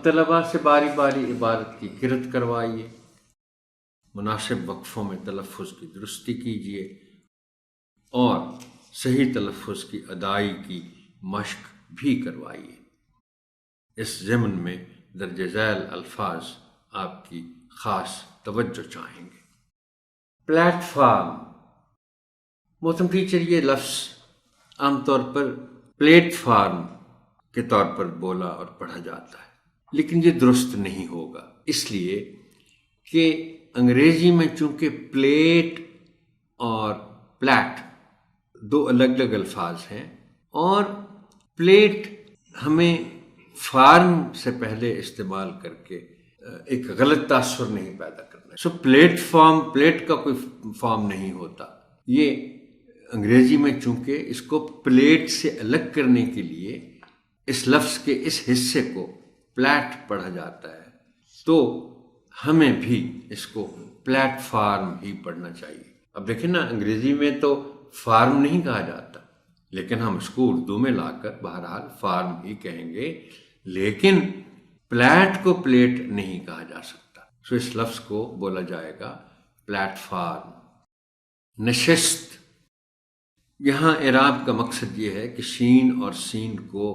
اب طلباء سے باری باری عبارت کی قرأت کروائیے، مناسب وقفوں میں تلفظ کی درستی کیجیے اور صحیح تلفظ کی ادائی کی مشق بھی کروائیے۔ اس ضمن میں درج ذیل الفاظ آپ کی خاص توجہ چاہیں گے۔ پلیٹ فارم، محترم ٹیچر، یہ لفظ عام طور پر پلیٹ فارم کے طور پر بولا اور پڑھا جاتا ہے، لیکن یہ درست نہیں ہوگا، اس لیے کہ انگریزی میں چونکہ پلیٹ اور پلیٹ دو الگ الگ الفاظ ہیں، اور پلیٹ ہمیں فارم سے پہلے استعمال کر کے ایک غلط تاثر نہیں پیدا کرنا ہے۔ پلیٹ فارم، پلیٹ کا کوئی فارم نہیں ہوتا، یہ انگریزی میں چونکہ اس کو پلیٹ سے الگ کرنے کے لیے اس لفظ کے اس حصے کو پلیٹ پڑھا جاتا ہے، تو ہمیں بھی اس کو پلیٹ فارم ہی پڑھنا چاہیے۔ اب دیکھیں نا، انگریزی میں تو فارم نہیں کہا جاتا، لیکن ہم اس کو اردو میں لا کر بہرحال فارم ہی کہیں گے، لیکن پلیٹ کو پلیٹ نہیں کہا جا سکتا، سو اس لفظ کو بولا جائے گا پلیٹ فارم۔ نشست، یہاں اعراب کا مقصد یہ ہے کہ شین اور سین کو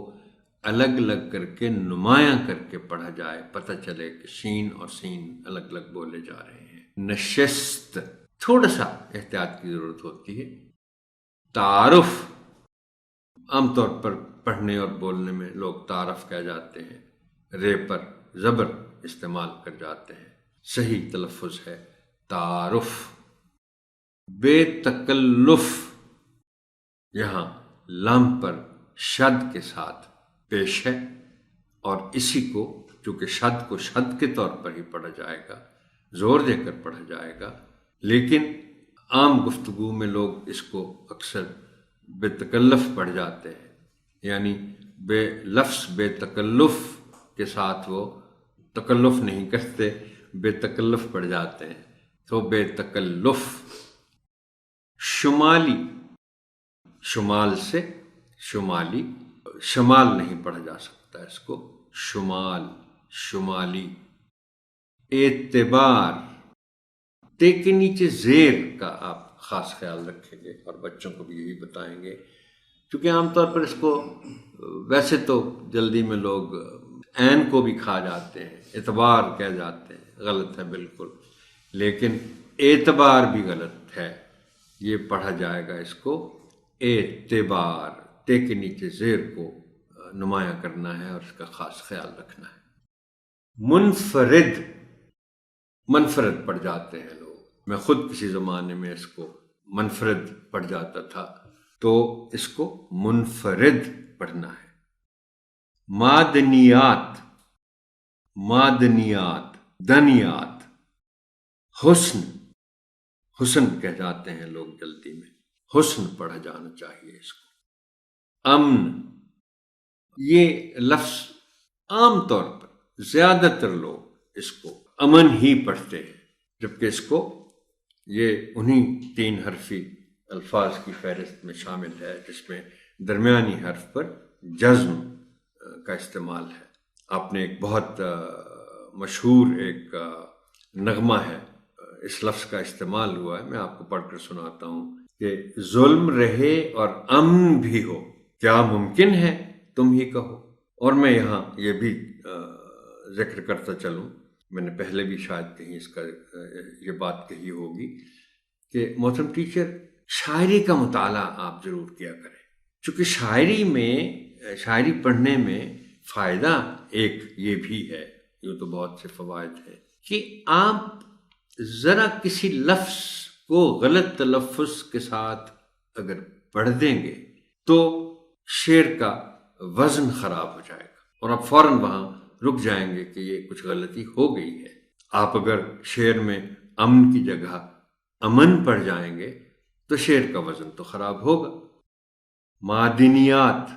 الگ الگ کر کے نمایاں کر کے پڑھا جائے، پتہ چلے کہ شین اور سین الگ الگ بولے جا رہے ہیں۔ نشست، تھوڑا سا احتیاط کی ضرورت ہوتی ہے۔ تعارف، عام طور پر پڑھنے اور بولنے میں لوگ تعارف کہہ جاتے ہیں، رے پر زبر استعمال کر جاتے ہیں، صحیح تلفظ ہے تعارف۔ بے تکلف، یہاں لام پر شد کے ساتھ پیش ہے، اور اسی کو چونکہ شد کو شد کے طور پر ہی پڑھا جائے گا، زور دے کر پڑھا جائے گا، لیکن عام گفتگو میں لوگ اس کو اکثر بے تکلف پڑھ جاتے ہیں، یعنی لفظ بے تکلف کے ساتھ وہ تکلف نہیں کرتے، بے تکلف پڑھ جاتے ہیں، تو بے تکلف۔ شمالی، شمال سے شمالی، شمال نہیں پڑھا جا سکتا اس کو، شمال، شمالی۔ اعتبار، تے کے نیچے زیر کا آپ خاص خیال رکھیں گے اور بچوں کو بھی یہی بتائیں گے، کیونکہ عام طور پر اس کو ویسے تو جلدی میں لوگ عین کو بھی کھا جاتے ہیں، اعتبار کہہ جاتے ہیں، غلط ہے بالکل، لیکن اعتبار بھی غلط ہے، یہ پڑھا جائے گا اس کو اعتبار، تے کے نیچے زیر کو نمایاں کرنا ہے اور اس کا خاص خیال رکھنا ہے۔ منفرد، منفرد پڑھ جاتے ہیں لوگ، میں خود کسی زمانے میں اس کو منفرد پڑھ جاتا تھا، تو اس کو منفرد پڑھنا ہے۔ معدنیات، معدنیات، دنیات۔ حسن، حسن کہہ جاتے ہیں لوگ جلدی میں، حسن پڑھا جانا چاہیے اس کو۔ امن، یہ لفظ عام طور پر زیادہ تر لوگ اس کو امن ہی پڑھتے ہیں، جبکہ اس کو یہ انہی 3 حرفی الفاظ کی فہرست میں شامل ہے جس میں درمیانی حرف پر جزم کا استعمال ہے۔ آپ نے ایک بہت مشہور ایک نغمہ ہے، اس لفظ کا استعمال ہوا ہے، میں آپ کو پڑھ کر سناتا ہوں کہ ظلم رہے اور امن بھی ہو، کیا ممکن ہے تم ہی کہو۔ اور میں یہاں یہ بھی ذکر کرتا چلوں، میں نے پہلے بھی شاید کہیں اس کا یہ بات کہی ہوگی کہ محترم ٹیچر، شاعری کا مطالعہ آپ ضرور کیا کریں، چونکہ شاعری پڑھنے میں فائدہ ایک یہ بھی ہے، یہ تو بہت سے فوائد ہیں، کہ آپ ذرا کسی لفظ کو غلط تلفظ کے ساتھ اگر پڑھ دیں گے تو شعر کا وزن خراب ہو جائے گا، اور آپ فوراً وہاں رک جائیں گے کہ یہ کچھ غلطی ہو گئی ہے۔ آپ اگر شعر میں امن کی جگہ امن پڑھ جائیں گے تو شعر کا وزن تو خراب ہوگا۔ معدنیات،